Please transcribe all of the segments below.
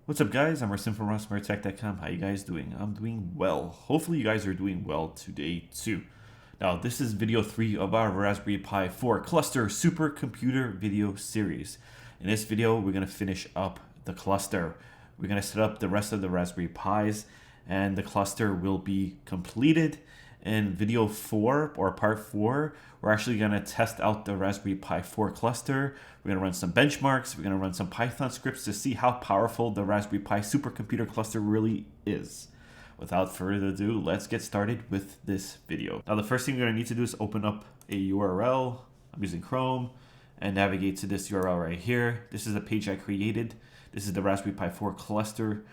What's up guys, I'm Rasim from RosmerTech.com. How you guys doing? I'm doing well. Hopefully you guys are doing well today too. Now this is video 3 of our Raspberry Pi 4 cluster supercomputer video series. In this video we're going to finish up the cluster. We're going to set up the rest of the Raspberry Pis and the cluster will be completed. In video 4 or part 4, we're actually going to test out the Raspberry Pi 4 cluster. We're going to run some benchmarks. We're going to run some Python scripts to see how powerful the Raspberry Pi supercomputer cluster really is. Without further ado, let's get started with this video. Now the first thing we're going to need to do is open up a URL. I'm using Chrome and navigate to this URL right here. This is a page I created. This is the Raspberry Pi 4 cluster,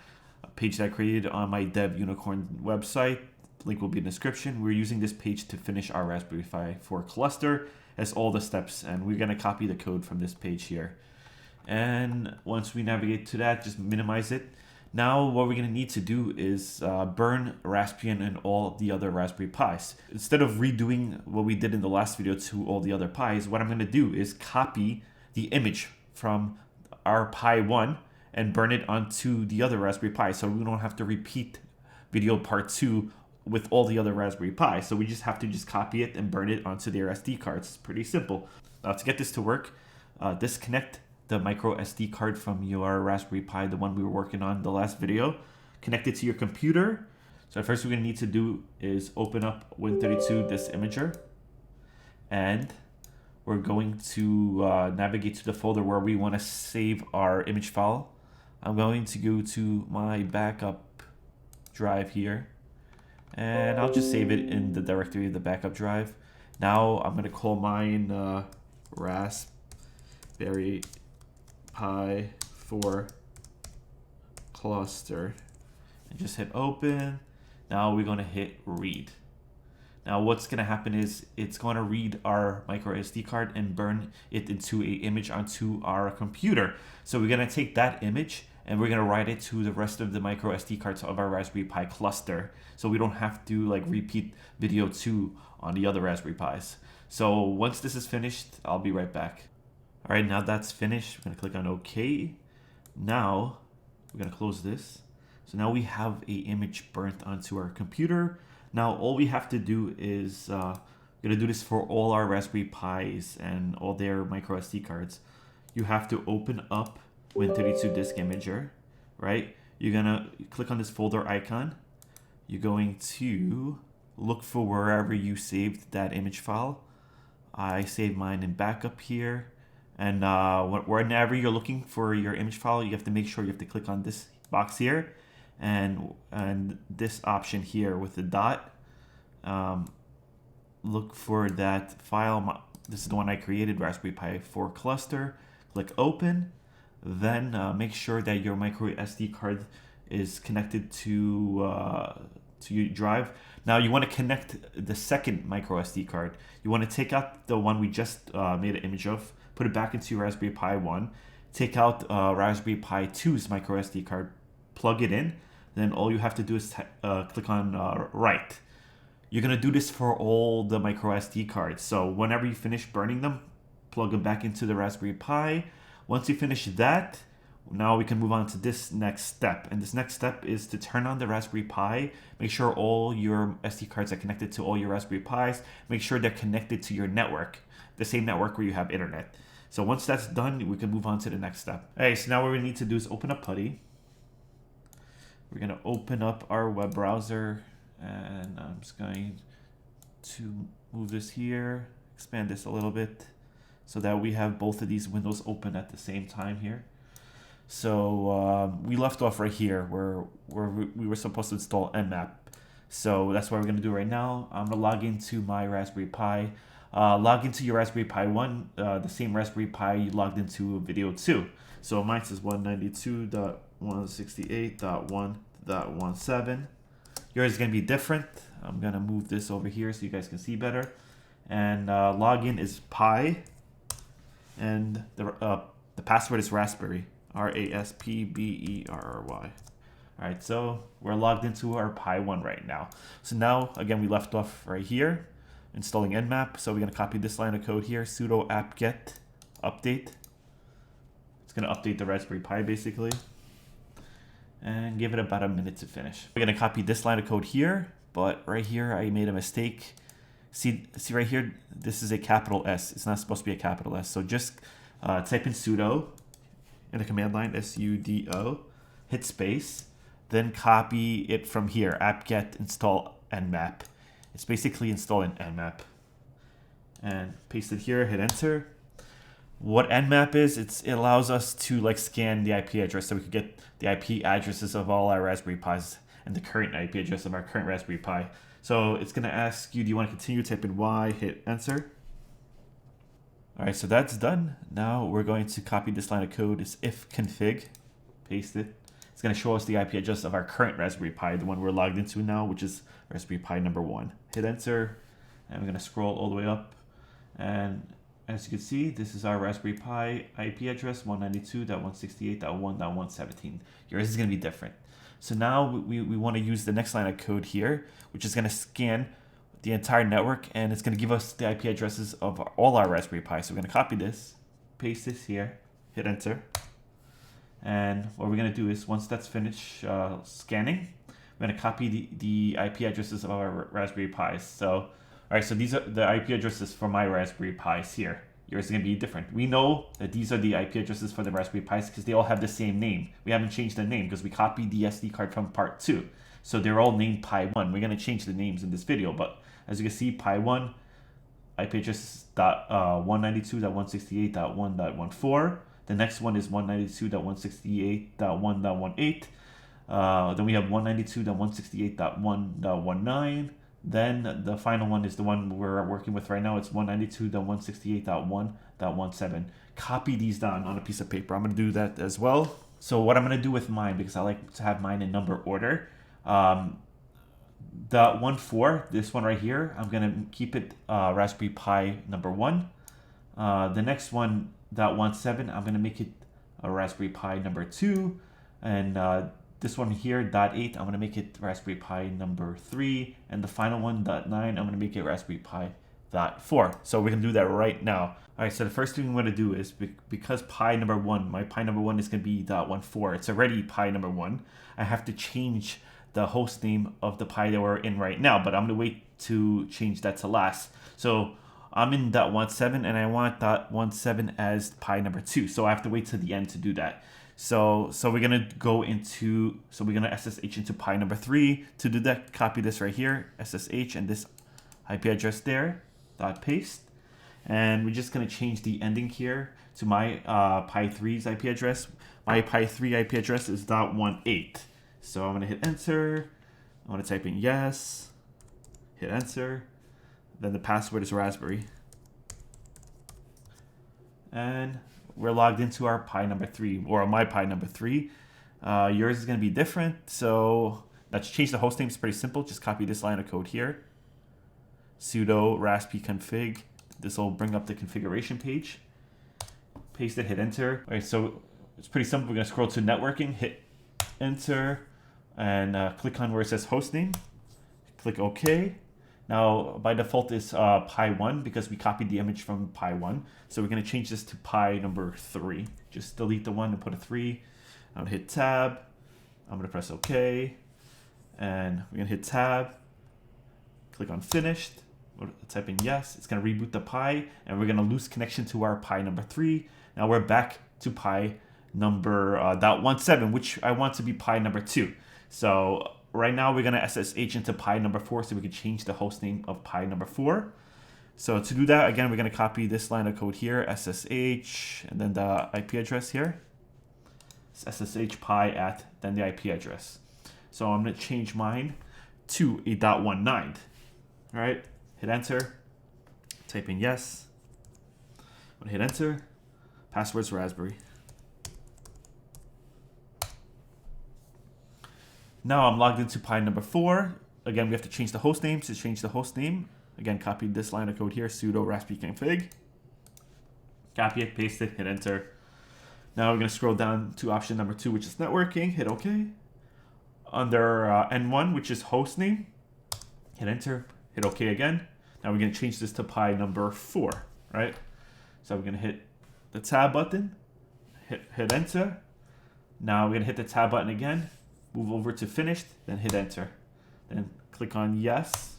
a page that I created on my Dev Unicorn website. Link will be in the description. We're using this page to finish our Raspberry Pi 4 cluster. As all the steps, and we're going to copy the code from this page here. And once we navigate to that, just minimize it. Now what we're going to need to do is burn Raspbian and all the other Raspberry Pis. Instead of redoing what we did in the last video to all the other Pis, what I'm going to do is copy the image from our Pi 1 and burn it onto the other Raspberry Pi, so we don't have to repeat video part 2 with all the other Raspberry Pi. So we just have to copy it and burn it onto their SD cards. It's pretty simple. Now to get this to work, disconnect the micro SD card from your Raspberry Pi, the one we were working on the last video. Connect it to your computer. So first we're going to need to do is open up Win32 Disk Imager. And we're going to navigate to the folder where we want to save our image file. I'm going to go to my backup drive here. And I'll just save it in the directory of the backup drive. Now I'm going to call mine Raspberry Pi 4 cluster and just hit open. Now we're going to hit read. Now what's going to happen is it's going to read our micro SD card and burn it into an image onto our computer. So we're going to take that image and we're going to write it to the rest of the micro SD cards of our Raspberry Pi cluster. So we don't have to repeat video 2 on the other Raspberry Pis. So once this is finished, I'll be right back. All right, now that's finished. We're going to click on OK. Now we're going to close this. So now we have an image burnt onto our computer. Now all we have to do is, we're going to do this for all our Raspberry Pis and all their micro SD cards. You have to open up Win32 Disk Imager, right? You're gonna click on this folder icon. You're going to look for wherever you saved that image file. I saved mine in backup here. And whenever you're looking for your image file, you have to make sure you have to click on this box here and this option here with the dot. Look for that file. This is the one I created, Raspberry Pi 4 cluster. Click open. Then make sure that your micro SD card is connected to your drive. Now you want to connect the second micro SD card. You want to take out the one we just made an image of, put it back into your Raspberry Pi 1, take out Raspberry Pi 2's micro SD card, plug it in. Then all you have to do is click on write. You're going to do this for all the micro SD cards. So whenever you finish burning them, plug them back into the Raspberry Pi. Once you finish that, now we can move on to this next step. And this next step is to turn on the Raspberry Pi. Make sure all your SD cards are connected to all your Raspberry Pis. Make sure they're connected to your network, the same network where you have internet. So once that's done, we can move on to the next step. Hey, so now what we need to do is open up PuTTY. We're going to open up our web browser. And I'm just going to move this here, expand this a little bit, so that we have both of these windows open at the same time here. So we left off right here where we were supposed to install Nmap. So that's what we're going to do right now. I'm going to log into my Raspberry Pi. Log into your Raspberry Pi 1, the same Raspberry Pi you logged into video 2. So mine says 192.168.1.17. Yours is going to be different. I'm going to move this over here so you guys can see better. And login is Pi. And the password is Raspberry, Raspberry. All right, so we're logged into our Pi 1 right now. So now, again, we left off right here, installing Nmap. So we're going to copy this line of code here, sudo apt-get update. It's going to update the Raspberry Pi, basically. and give it about a minute to finish. We're gonna copy this line of code here, but right here I made a mistake. See right here, this is a capital S. It's not supposed to be a capital S. So just type in sudo in the command line, sudo, hit space, then copy it from here, apt-get install nmap. It's basically installing nmap. And paste it here, hit enter. What nmap is, it allows us to like scan the IP address so we could get the IP addresses of all our Raspberry Pis and the current IP address of our current Raspberry Pi. So it's going to ask you, do you want to continue? Type in Y, hit enter. All right, so that's done. Now we're going to copy this line of code. It's if config, paste it. It's going to show us the IP address of our current Raspberry Pi, the one we're logged into now, which is Raspberry Pi number 1. Hit enter, and we're going to scroll all the way up. And as you can see, this is our Raspberry Pi IP address, 192.168.1.117. Yours is going to be different. So now we want to use the next line of code here, which is going to scan the entire network, and it's going to give us the IP addresses of all our Raspberry Pi. So we're going to copy this, paste this here, hit enter. And what we're going to do is, once that's finished scanning, we're going to copy the IP addresses of our Raspberry Pis. So, all right, so these are the IP addresses for my Raspberry Pis here. Yours is going to be different. We know that these are the IP addresses for the Raspberry Pis because they all have the same name. We haven't changed the name because we copied the SD card from part 2. So they're all named Pi 1. We're going to change the names in this video, but as you can see, Pi 1 IP address is 192.168.1.14. The next one is 192.168.1.18. Then we have 192.168.1.19. Then the final one is the one we're working with right now. It's 192.168.1.17. Copy these down on a piece of paper. I'm going to do that as well. So what I'm going to do with mine, because I like to have mine in number order, the 1.4, this one right here, I'm going to keep it Raspberry Pi number 1. The next one, .17, I'm going to make it a Raspberry Pi number 2. And this one here, .8, I'm going to make it Raspberry Pi number 3. And the final one, .9, I'm going to make it Raspberry Pi .4. So we're going to do that right now. All right, so the first thing I'm going to do is, because Pi number 1, my Pi number 1 is going to be .14. It's already Pi number 1. I have to change the host name of the Pi that we're in right now, but I'm going to wait to change that to last. So I'm in .17 and I want .17 as Pi number 2. So I have to wait till the end to do that. So we're going to we're going to SSH into Pi number 3. To do that, copy this right here, SSH, and this IP address there, .paste. And we're just going to change the ending here to my Pi 3's IP address. My Pi 3 IP address is .18. So I'm going to hit enter. I'm going to type in yes, hit enter. Then the password is Raspberry. And we're logged into our Pi number 3, or my Pi number 3. Yours is going to be different. So let's change the host name. It's pretty simple. Just copy this line of code here. Sudo raspi config. This will bring up the configuration page. Paste it, hit enter. All right, so it's pretty simple. We're going to scroll to networking, hit enter, and click on where it says hostname. Click OK. Now, by default, it's Pi 1 because we copied the image from Pi 1. So we're going to change this to Pi number 3. Just delete the 1 and put a 3. I'm going to hit tab. I'm going to press OK. And we're going to hit tab. Click on finished. We'll type in yes. It's going to reboot the Pi. And we're going to lose connection to our Pi number 3. Now we're back to Pi number .17, which I want to be Pi number 2. So right now we're going to SSH into Pi number 4 so we can change the host name of Pi number 4. So to do that, again, we're going to copy this line of code here, SSH, and then the IP address here. It's SSH Pi at, then the IP address. So I'm going to change mine to a .19. All right, hit enter, type in yes. I'm going to hit enter, password's Raspberry. Now I'm logged into Pi number 4. Again, we have to change the host name. To change the host name, again, copy this line of code here, sudo raspi config. Copy it, paste it, hit enter. Now we're going to scroll down to option number 2, which is networking, hit OK. Under N1, which is host name, hit enter, hit OK again. Now we're going to change this to Pi number 4, right? So we're going to hit the tab button, hit enter. Now we're going to hit the tab button again. move over to finished, then hit enter. Then click on yes.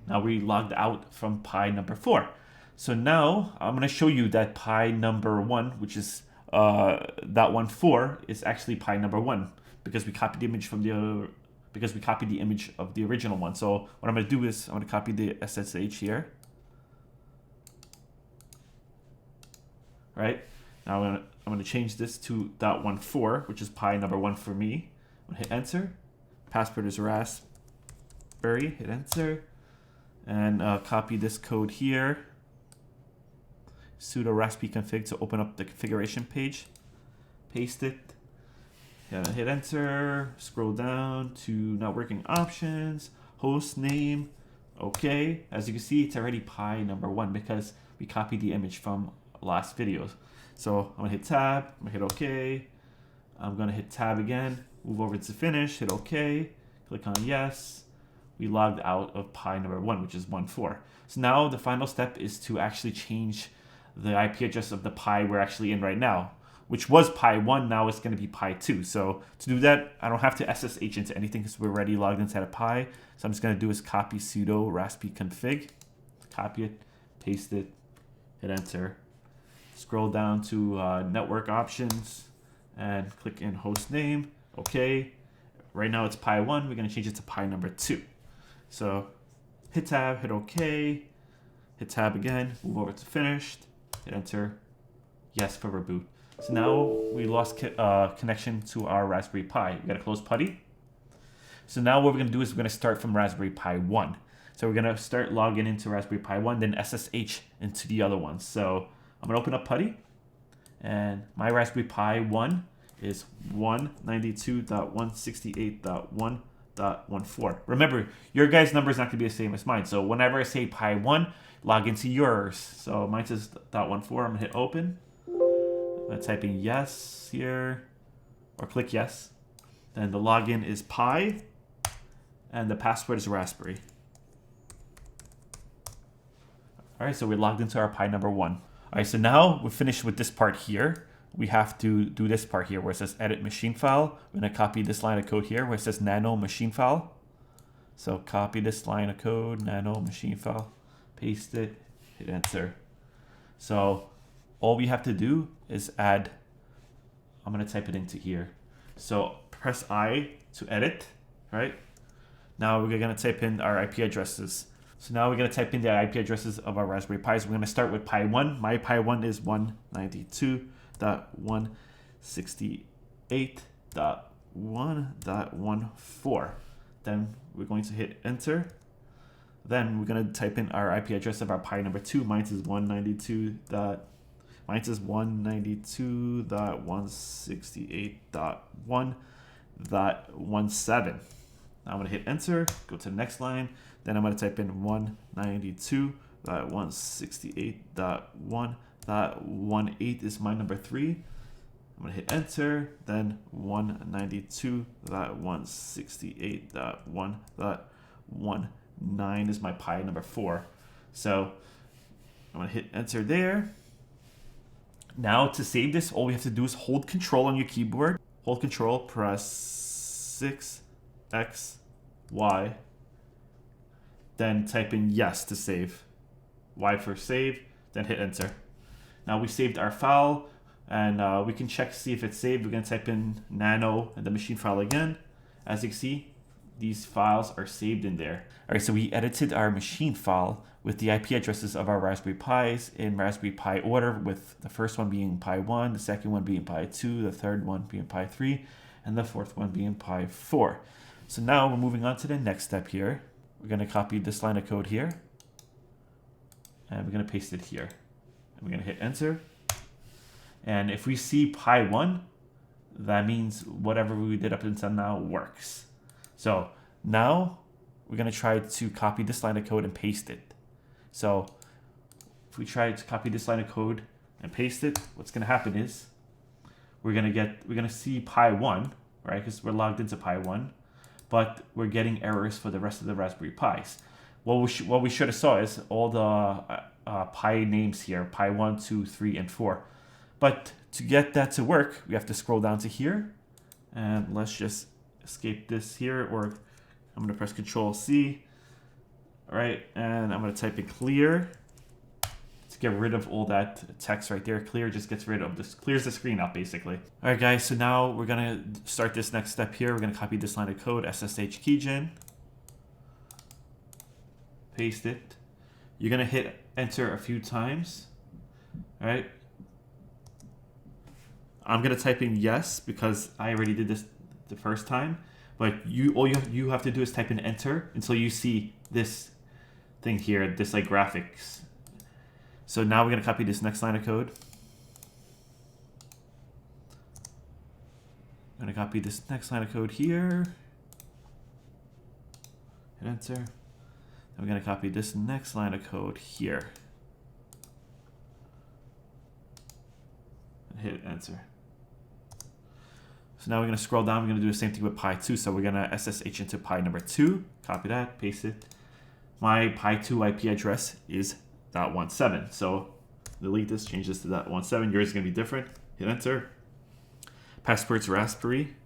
Now we logged out from Pi number 4. So now I'm going to show you that Pi number 1, which is .14, is actually Pi number 1 because we copied the image from the image of the original one. So what I'm going to do is I'm going to copy the SSH here. Right? Now I'm going to change this to .14, which is Pi number 1 for me. I'm going to hit enter. Password is raspberry. Hit enter. And copy this code here. Sudo raspi config to open up the configuration page. Paste it. Hit enter. Scroll down to networking options. Host name. Okay. As you can see, it's already Pi number 1 because we copied the image from last videos. So I'm gonna hit tab. I'm gonna hit OK. I'm gonna hit tab again. Move over to finish. Hit OK. Click on yes. We logged out of Pi number 1, which is 14. So now the final step is to actually change the IP address of the Pi we're actually in right now, which was Pi 1. Now it's going to be Pi 2. So to do that, I don't have to SSH into anything because we're already logged inside of Pi. So I'm just going to do is copy sudo raspi config, copy it, paste it, hit enter, scroll down to network options and click in host name. Okay. Right now it's Pi 1. We're going to change it to Pi number 2. So hit tab, hit OK, hit tab again, move over to finished, hit enter, yes for reboot. So now we lost connection to our Raspberry Pi. We got to close PuTTY. So now what we're going to do is we're going to start from Raspberry Pi 1. So we're going to start logging into Raspberry Pi 1, then SSH into the other ones. So I'm going to open up PuTTY, and my Raspberry Pi 1 is 192.168.1.14. Remember, your guys' number is not going to be the same as mine. So whenever I say Pi 1, log into yours. So mine says .14. I'm going to hit open. I'm going to type in yes here, or click yes. Then the login is Pi, and the password is raspberry. All right, so we're logged into our Pi number 1. All right, so now we're finished with this part here. We have to do this part here where it says edit machine file. We're going to copy this line of code here where it says nano machine file. So copy this line of code, nano machine file, paste it, hit enter. So all we have to do is add, I'm going to type it into here. So press I to edit, right? Now we're going to type in our IP addresses. So now we're going to type in the IP addresses of our Raspberry Pis. We're going to start with Pi 1. My Pi 1 is 192.168.1.14. Then we're going to hit enter. Then we're going to type in our IP address of our Pi number 2. Mine is 192.168.1.17. Now I'm going to hit enter, go to the next line. Then I'm going to type in 192.168.1.18 is my number 3. I'm going to hit enter, then 192.168.1.19 is my Pi number 4. So I'm going to hit enter there. Now to save this, all we have to do is hold control on your keyboard. Hold control, press 6, X, Y, then type in yes to save. Y for save, then hit enter. Now we saved our file, and we can check to see if it's saved. We're going to type in nano and the machine file again. As you can see, these files are saved in there. All right, so we edited our machine file with the IP addresses of our Raspberry Pis in Raspberry Pi order, with the first one being Pi 1, the second one being Pi 2, the third one being Pi 3, and the fourth one being Pi 4. So now we're moving on to the next step here. We're going to copy this line of code here, and we're going to paste it here. And we're going to hit enter. And if we see Pi 1, that means whatever we did up until now works. So now we're going to try to copy this line of code and paste it. So if we try to copy this line of code and paste it, what's going to happen is we're going to see Pi 1, right? Because we're logged into Pi 1, but we're getting errors for the rest of the Raspberry Pis. What we should have saw is all the Pi names here, Pi 1, 2, 3, and 4. But to get that to work, we have to scroll down to here, and let's just escape this here, or I'm gonna press Control C. All right, and I'm gonna type in clear to get rid of all that text right there. Clear just gets rid of this, clears the screen out basically. All right guys, so now we're gonna start this next step here. We're gonna copy this line of code, SSH keygen, paste it. You're gonna hit enter a few times. All right. I'm gonna type in yes because I already did this the first time. But all you have to do is type in enter until you see this thing here, this like graphics. So now we're gonna copy this next line of code. I'm gonna copy this next line of code here. Hit enter. Then we're gonna copy this next line of code here. And hit enter. So now we're gonna scroll down. We're gonna do the same thing with pi 2. So we're gonna SSH into pi number 2. Copy that, paste it. My pi 2 IP address is .17. So delete this, change this to .17. Yours is gonna be different. Hit enter. Password's Raspberry.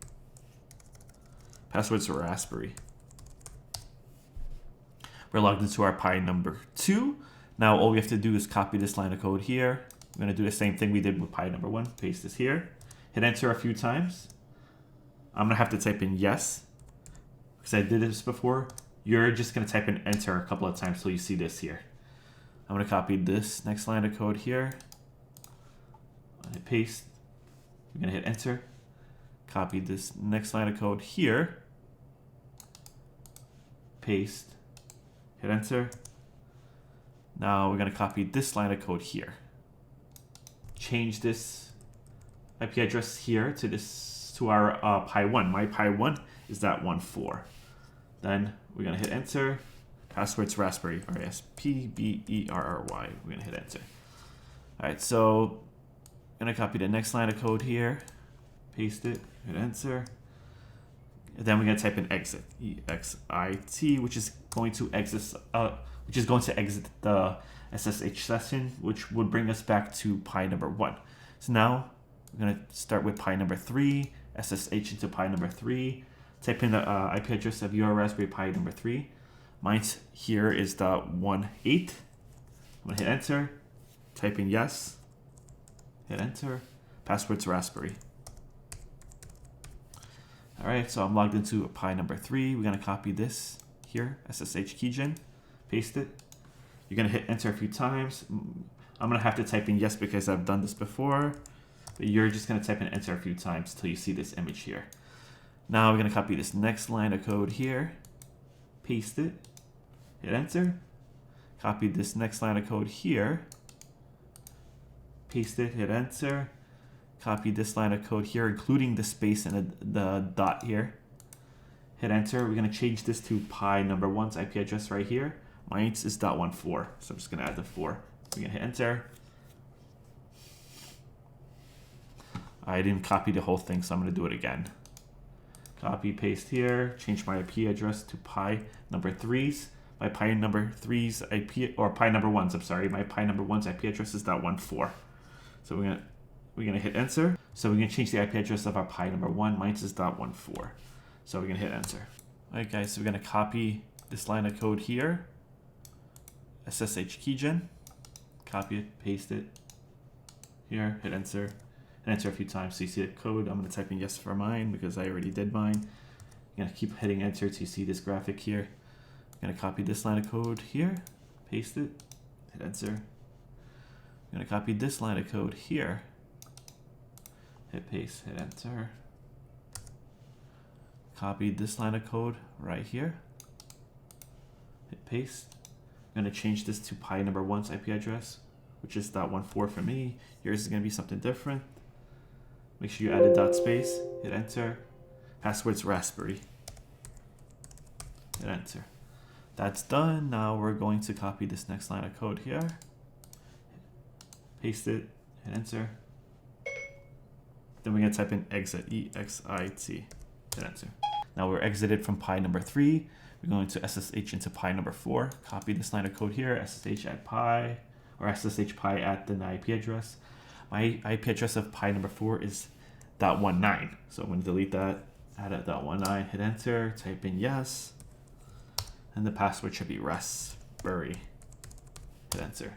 Password's Raspberry. We're logged into our pi number 2. Now all we have to do is copy this line of code here. We're gonna do the same thing we did with pi number 1. Paste this here. Hit enter a few times. I'm gonna have to type in yes because I did this before. You're just gonna type in enter a couple of times till you see this here. I'm gonna copy this next line of code here. Hit paste. We're gonna hit enter. Copy this next line of code here. Paste. Hit enter. Now we're gonna copy this line of code here. Change this IP address here to this to our pi 1. My pi 1 is .14. Then we're gonna hit enter. Password's Raspberry, R-S-P-B-E-R-R-Y. We're gonna hit enter. All right, so I'm gonna copy the next line of code here, paste it, hit enter. And then we're gonna type in exit, E-X-I-T, which is going to exit the SSH session, which would bring us back to pi number 1. So now we're gonna start with pi number 3, SSH into pi number 3, type in the IP address of your Raspberry Pi number 3. Mine's here is .18. I'm gonna hit enter, type in yes, hit enter, password's Raspberry. All right, so I'm logged into pi number 3. We're gonna copy this here, SSH keygen, paste it. You're gonna hit enter a few times. I'm gonna have to type in yes because I've done this before, but you're just gonna type in enter a few times till you see this image here. Now we're gonna copy this next line of code here, paste it, hit enter. Copy this next line of code here, paste it, hit enter. Copy this line of code here, including the space and the dot here. Hit enter. We're gonna change this to pi number 1's IP address right here. Mine is .14, so I'm just gonna add the 4. We're gonna hit enter. I didn't copy the whole thing, so I'm gonna do it again. Copy, paste here, change my IP address to pi number 3's. My pi number 3's IP, or pi number 1's, I'm sorry, my pi number 1's IP address is .14. So we're gonna hit enter. So we're gonna change the IP address of our pi number 1. Mine is .14. So we're gonna hit enter. All right, guys, so we're gonna copy this line of code here. SSH keygen, copy it, paste it here, hit enter, and enter a few times so you see the code. I'm gonna type in yes for mine because I already did mine. I'm gonna keep hitting enter till you see this graphic here. I'm gonna copy this line of code here, paste it, hit enter. I'm gonna copy this line of code here, hit paste, hit enter. Copy this line of code right here, hit paste. I'm gonna change this to pi number 1's IP address, which is .14 for me. Yours is gonna be something different. Make sure you add a dot space, hit enter. Password's Raspberry, hit enter. That's done. Now we're going to copy this next line of code here, paste it, hit enter. Then we're gonna type in exit, E-X-I-T, hit enter. Now we're exited from pi number 3. We're going to SSH into pi number 4. Copy this line of code here, SSH at pi, or SSH pi at the IP address. My IP address of pi number 4 is .19. So I'm going to delete that, add a .19, hit enter, type in yes, and the password should be raspberry. Hit enter.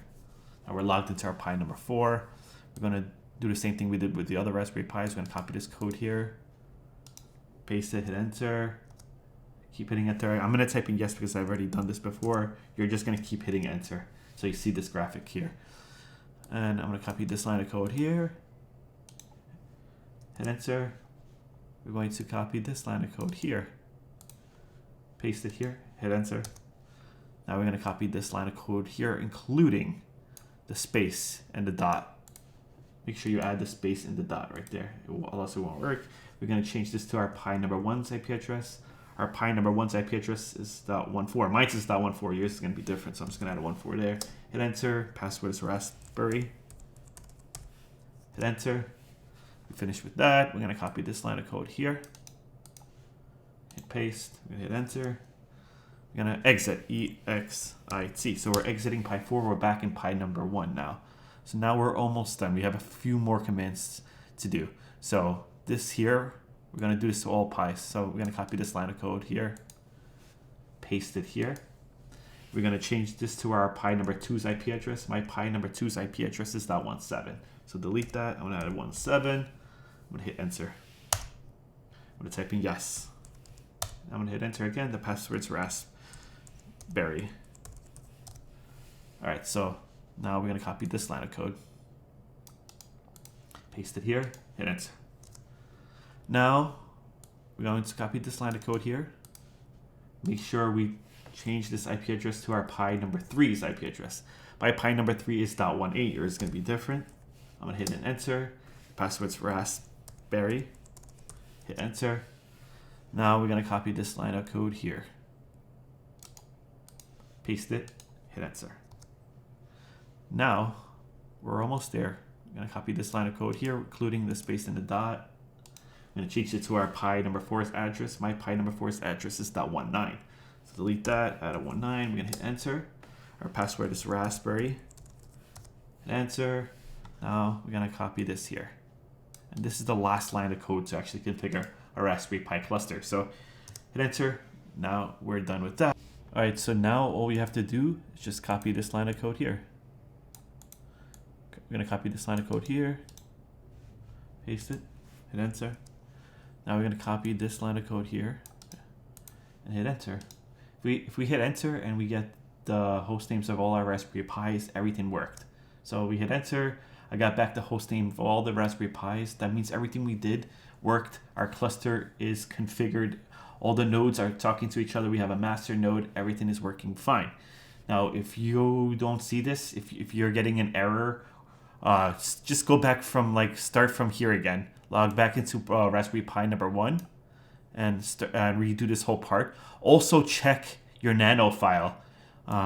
Now we're logged into our Pi number 4. We're going to do the same thing we did with the other Raspberry Pis. We're going to copy this code here, paste it, hit enter, keep hitting enter. I'm going to type in yes because I've already done this before. You're just going to keep hitting enter. So you see this graphic here. And I'm going to copy this line of code here, hit enter. We're going to copy this line of code here, paste it here, hit enter. Now we're going to copy this line of code here, including the space and the dot. Make sure you add the space and the dot right there, else it won't work. We're going to change this to our Pi number 1's IP address. Our Pi number 1's IP address is .14. Mine's is .14. Yours is going to be different, so I'm just going to add a 14 there. Hit enter. Password is raspberry. Hit enter. We finish with that. We're going to copy this line of code here. Hit paste. We're going to hit enter. We're going to exit, E-X-I-T. So we're exiting Pi 4. We're back in Pi number 1 now. So now we're almost done. We have a few more commands to do. So this here, we're going to do this to all Pis. So we're going to copy this line of code here, paste it here. We're going to change this to our Pi number 2's IP address. My Pi number 2's IP address is .17. So delete that. I'm going to add a 17. I'm going to hit enter. I'm going to type in yes. I'm going to hit enter again. The password's raspberry. All right, so now we're going to copy this line of code, paste it here, hit enter. Now we're going to copy this line of code here. Make sure we change this IP address to our Pi number 3's IP address. My Pi number 3 is .18. Yours is going to be different. I'm going to hit an enter. Password's raspberry. Hit enter. Now we're going to copy this line of code here. Paste it. Hit enter. Now we're almost there. I'm going to copy this line of code here, including the space and the dot. I'm going to change it to our Pi number 4's address. My Pi number 4's address is .19. So delete that, add a 19. We're going to hit enter. Our password is raspberry. Hit enter. Now we're going to copy this here. And this is the last line of code to actually configure a Raspberry Pi cluster. So hit enter. Now we're done with that. All right, so now all we have to do is just copy this line of code here. We're going to copy this line of code here, paste it, hit enter. Now we're going to copy this line of code here and hit enter. If we hit enter and we get the host names of all our Raspberry Pis, everything worked. So we hit enter. I got back the host name of all the Raspberry Pis. That means everything we did worked. Our cluster is configured. All the nodes are talking to each other. We have a master node. Everything is working fine. Now, if you don't see this, if you're getting an error, just go back from start from here again. Log back into Raspberry Pi number 1 and redo this whole part. Also check your nano file.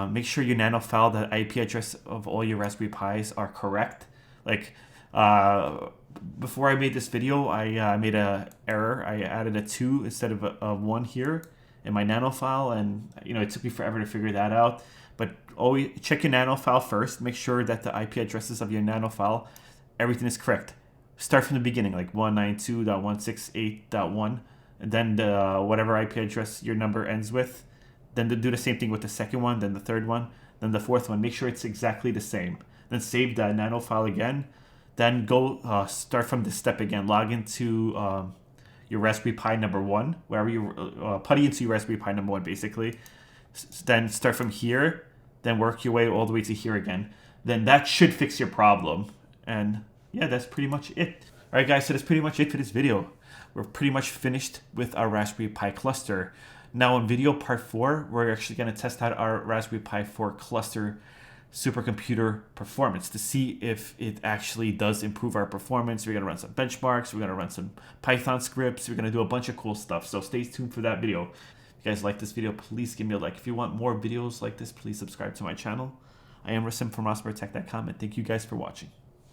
Make sure your nano file, the IP address of all your Raspberry Pis are correct. Before I made this video, I made an error. I added a 2 instead of a 1 here in my nano file, and it took me forever to figure that out. But always check your nano file first. Make sure that the IP addresses of your nano file, everything is correct. Start from the beginning, like 192.168.1, and then whatever IP address your number ends with. Then do the same thing with the second one, then the third one, then the fourth one. Make sure it's exactly the same. Then save the nano file again. Then go start from this step again. Log into your Raspberry Pi number 1, wherever you putty into your Raspberry Pi number 1, basically. Then start from here, then work your way all the way to here again. Then that should fix your problem. And yeah, that's pretty much it. All right, guys, so that's pretty much it for this video. We're pretty much finished with our Raspberry Pi cluster. Now in video part 4, we're actually going to test out our Raspberry Pi 4 cluster supercomputer performance to see if it actually does improve our performance. We're going to run some benchmarks. We're going to run some Python scripts. We're going to do a bunch of cool stuff. So stay tuned for that video. If you guys like this video, please give me a like. If you want more videos like this, please subscribe to my channel. I am Rasim from microsd.com, and thank you guys for watching.